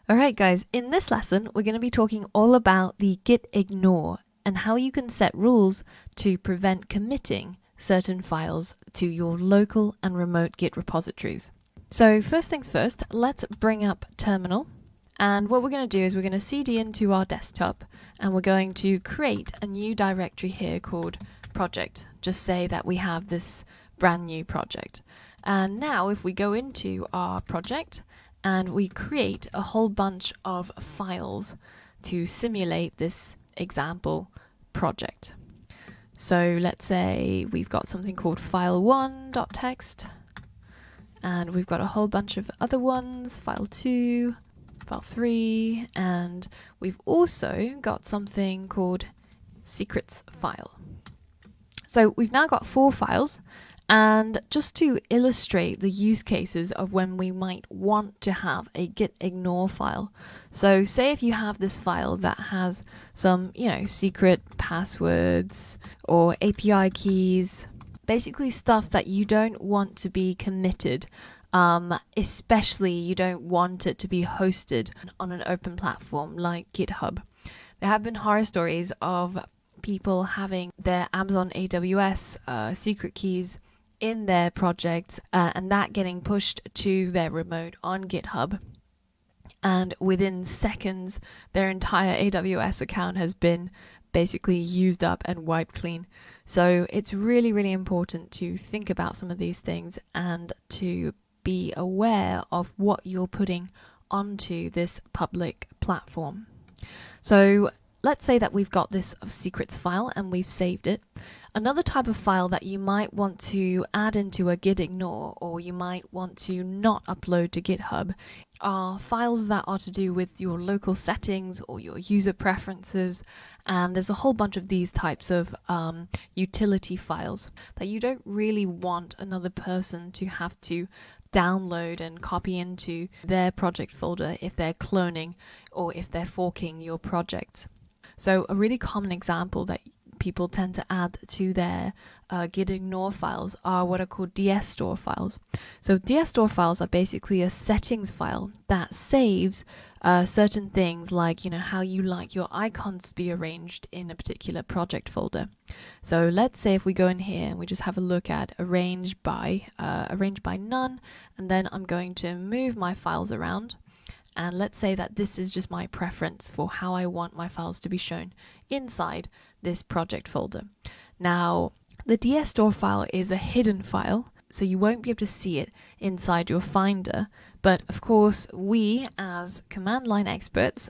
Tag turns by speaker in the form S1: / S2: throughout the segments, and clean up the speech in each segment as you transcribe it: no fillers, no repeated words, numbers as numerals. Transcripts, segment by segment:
S1: Alright guys, in this lesson we're going to be talking all about the Gitignore and how you can set rules to prevent committing certain files to your local and remote Git repositories. So first things first, let's bring up terminal, and what we're going to do is we're going to cd into our desktop and we're going to create a new directory here called project. Just say that we have this brand new project. And now if we go into our project and we create a whole bunch of files to simulate this example project. So let's say we've got something called file1.txt, and we've got a whole bunch of other ones, file2, file3, and we've also got something called secrets file. So we've now got 4 files. And just to illustrate the use cases of when we might want to have a Gitignore file. So say if you have this file that has some, secret passwords or API keys, basically stuff that you don't want to be committed, especially you don't want it to be hosted on an open platform like GitHub. There have been horror stories of people having their Amazon AWS secret keys in their projects and that getting pushed to their remote on GitHub, and within seconds their entire AWS account has been basically used up and wiped clean. So it's really important to think about some of these things and to be aware of what you're putting onto this public platform. So let's say that we've got this secrets file and we've saved it. Another type of file that you might want to add into a Gitignore, or you might want to not upload to GitHub, are files that are to do with your local settings or your user preferences. And there's a whole bunch of these types of utility files that you don't really want another person to have to download and copy into their project folder if they're cloning or if they're forking your project. So a really common example that people tend to add to their Gitignore files are what are called dsstore files. So dsstore files are basically a settings file that saves certain things like, how you like your icons to be arranged in a particular project folder. So let's say if we go in here and we just have a look at arrange by none, and then I'm going to move my files around. And let's say that this is just my preference for how I want my files to be shown inside this project folder. Now, the dsstore file is a hidden file, so you won't be able to see it inside your Finder. But of course, we as command line experts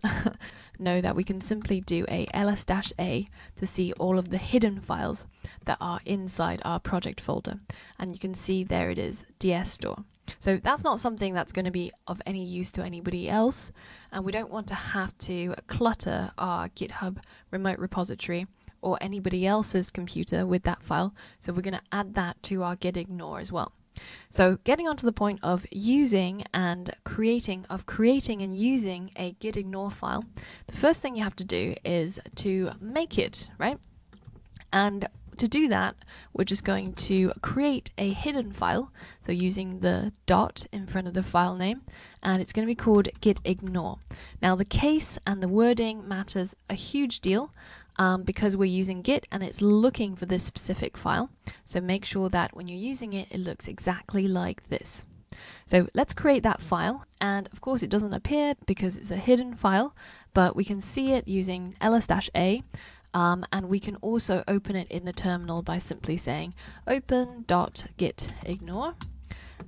S1: know that we can simply do a ls-a to see all of the hidden files that are inside our project folder. And you can see there it is, dsstore. So that's not something that's going to be of any use to anybody else, and we don't want to have to clutter our GitHub remote repository or anybody else's computer with that file. So we're going to add that to our Gitignore as well. So getting onto the point of creating and using a Gitignore file, the first thing you have to do is to make it, right? And to do that, we're just going to create a hidden file, so using the dot in front of the file name, and it's going to be called Gitignore. Now the case and the wording matters a huge deal because we're using Git and it's looking for this specific file, so make sure that when you're using it, it looks exactly like this. So let's create that file, and of course it doesn't appear because it's a hidden file, but we can see it using ls-a. And we can also open it in the terminal by simply saying open.gitignore,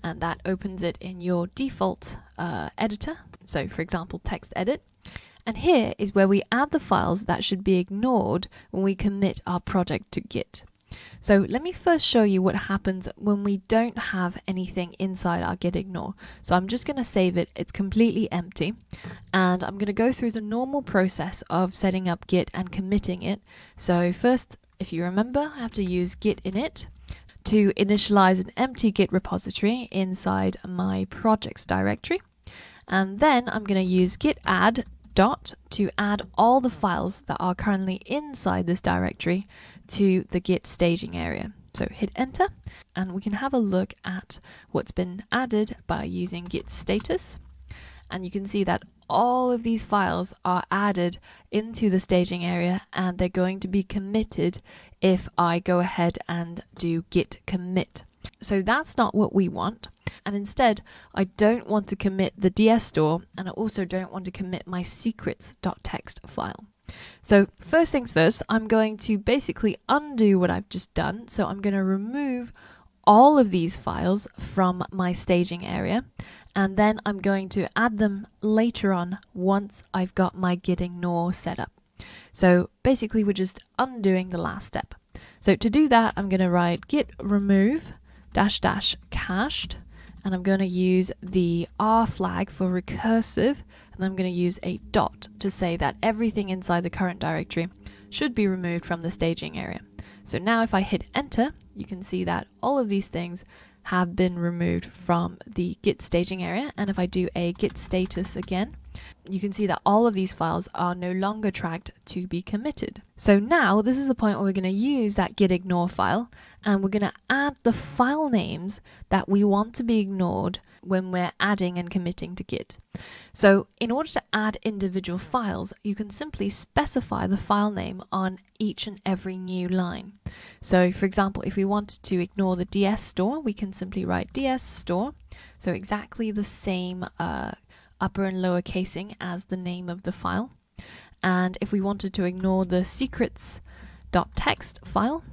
S1: and that opens it in your default editor. So for example, text edit. And here is where we add the files that should be ignored when we commit our project to Git. So let me first show you what happens when we don't have anything inside our Gitignore. So I'm just going to save it. It's completely empty. And I'm going to go through the normal process of setting up Git and committing it. So first, if you remember, I have to use git init to initialize an empty Git repository inside my projects directory. And then I'm going to use git add dot to add all the files that are currently inside this directory to the Git staging area. So hit enter and we can have a look at what's been added by using git status. and you can see that all of these files are added into the staging area, and they're going to be committed if I go ahead and do git commit. So that's not what we want. And instead, I don't want to commit the DS store, and I also don't want to commit my secrets.txt file. So first things first, I'm going to basically undo what I've just done. So I'm going to remove all of these files from my staging area, and then I'm going to add them later on once I've got my Gitignore set up. So basically we're just undoing the last step. So to do that, I'm going to write git remove -- cached, and I'm going to use the R flag for recursive, and I'm going to use a dot to say that everything inside the current directory should be removed from the staging area. So now if I hit enter, you can see that all of these things have been removed from the git staging area. And if I do a git status again, you can see that all of these files are no longer tracked to be committed. So now this is the point where we're going to use that gitignore file, and we're going to add the file names that we want to be ignored when we're adding and committing to Git. So in order to add individual files, you can simply specify the file name on each and every new line. So for example, if we wanted to ignore the DS store, we can simply write DS store. So exactly the same upper and lower casing as the name of the file. And if we wanted to ignore the secrets.txt file,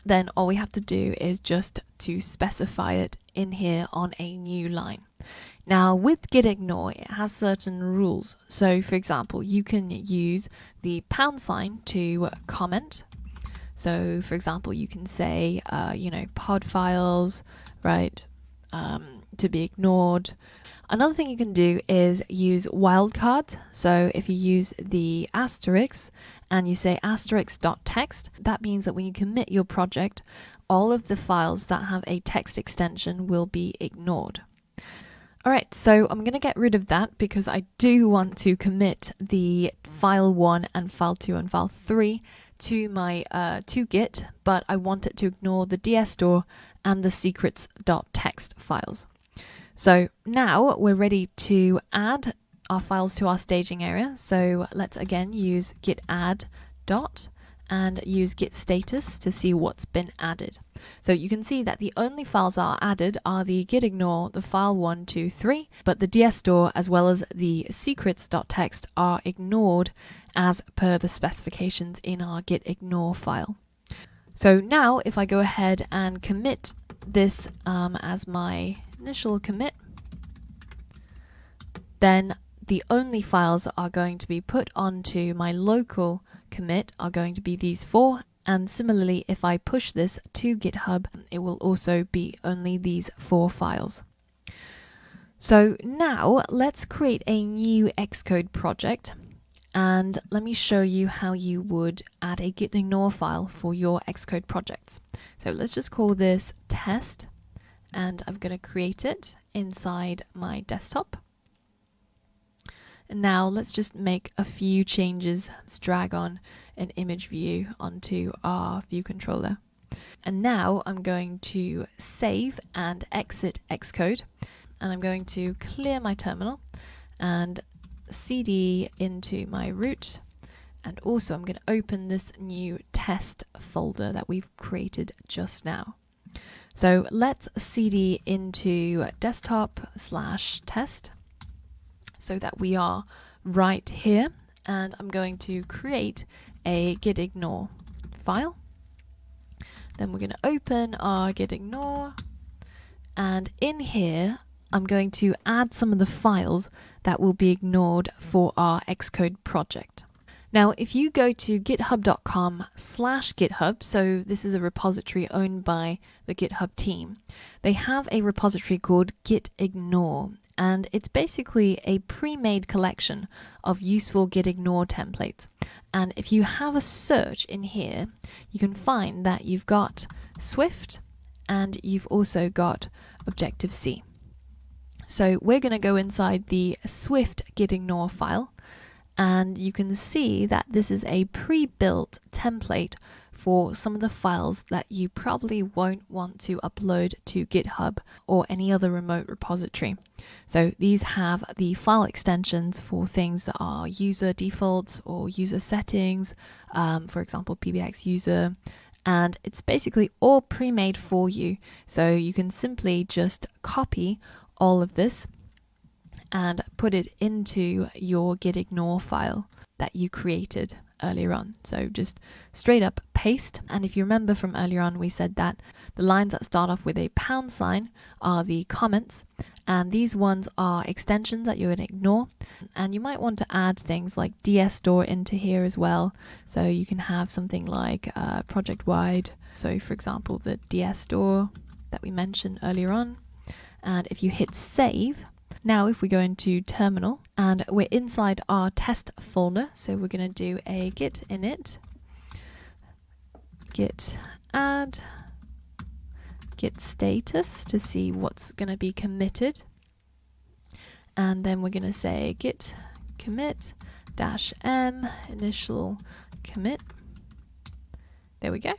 S1: then all we have to do is just to specify it in here on a new line. Now with Gitignore, it has certain rules. So for example, you can use the # to comment. So for example, you can say, pod files, right, to be ignored. Another thing you can do is use wildcards. So if you use the asterisk and you say asterisk.txt, that means that when you commit your project, all of the files that have a text extension will be ignored. All right, so I'm going to get rid of that because I do want to commit the file 1 and file 2 and file 3 to my to Git, but I want it to ignore the DS store and the secrets.txt files. So now we're ready to add our files to our staging area. So let's again use git add dot and use git status to see what's been added. So you can see that the only files that are added are the gitignore, the file 1, 2, 3, but the DS store as well as the secrets.txt are ignored as per the specifications in our gitignore file. So now if I go ahead and commit this as my initial commit, then the only files that are going to be put onto my local commit are going to be these 4, and similarly if I push this to GitHub, it will also be only these 4 files. So now let's create a new Xcode project, and let me show you how you would add a gitignore file for your Xcode projects. So let's just call this test, and I'm going to create it inside my desktop. And now let's just make a few changes. Let's drag on an image view onto our view controller. And now I'm going to save and exit Xcode, and I'm going to clear my terminal and cd into my root, and also I'm going to open this new test folder that we've created just now. So let's cd into desktop/test so that we are right here, and I'm going to create a gitignore file. Then we're going to open our gitignore, and in here I'm going to add some of the files that will be ignored for our Xcode project. Now, if you go to github.com/GitHub, so this is a repository owned by the GitHub team, they have a repository called Gitignore, and it's basically a pre-made collection of useful Gitignore templates. And if you have a search in here, you can find that you've got Swift and you've also got Objective-C. So we're going to go inside the Swift Gitignore file, and you can see that this is a pre-built template for some of the files that you probably won't want to upload to GitHub or any other remote repository. So these have the file extensions for things that are user defaults or user settings, for example, PBX user, and it's basically all pre-made for you. So you can simply just copy all of this and put it into your Gitignore file that you created earlier on. So just straight up paste. And if you remember from earlier on, we said that the lines that start off with a pound sign are the comments, and these ones are extensions that you're going to ignore. And you might want to add things like dsstore into here as well. So you can have something like project wide. So for example, the dsstore that we mentioned earlier on. And if you hit save, now if we go into terminal and we're inside our test folder, so we're going to do a git init, git add, git status to see what's going to be committed, and then we're going to say git commit -m initial commit. There we go.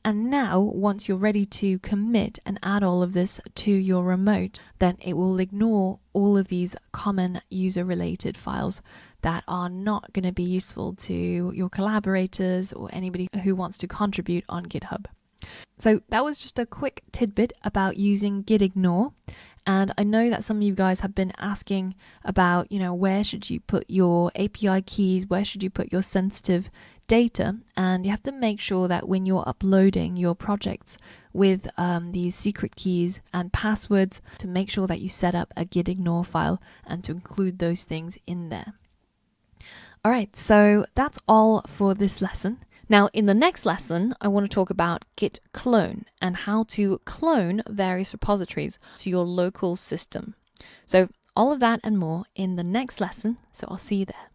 S1: And now, once you're ready to commit and add all of this to your remote, then it will ignore all of these common user-related files that are not going to be useful to your collaborators or anybody who wants to contribute on GitHub. So that was just a quick tidbit about using Gitignore. And I know that some of you guys have been asking about, where should you put your API keys? Where should you put your sensitive data? And you have to make sure that when you're uploading your projects with these secret keys and passwords, to make sure that you set up a Gitignore file and to include those things in there. All right, so that's all for this lesson. Now, in the next lesson, I want to talk about git clone and how to clone various repositories to your local system. So all of that and more in the next lesson. So I'll see you there.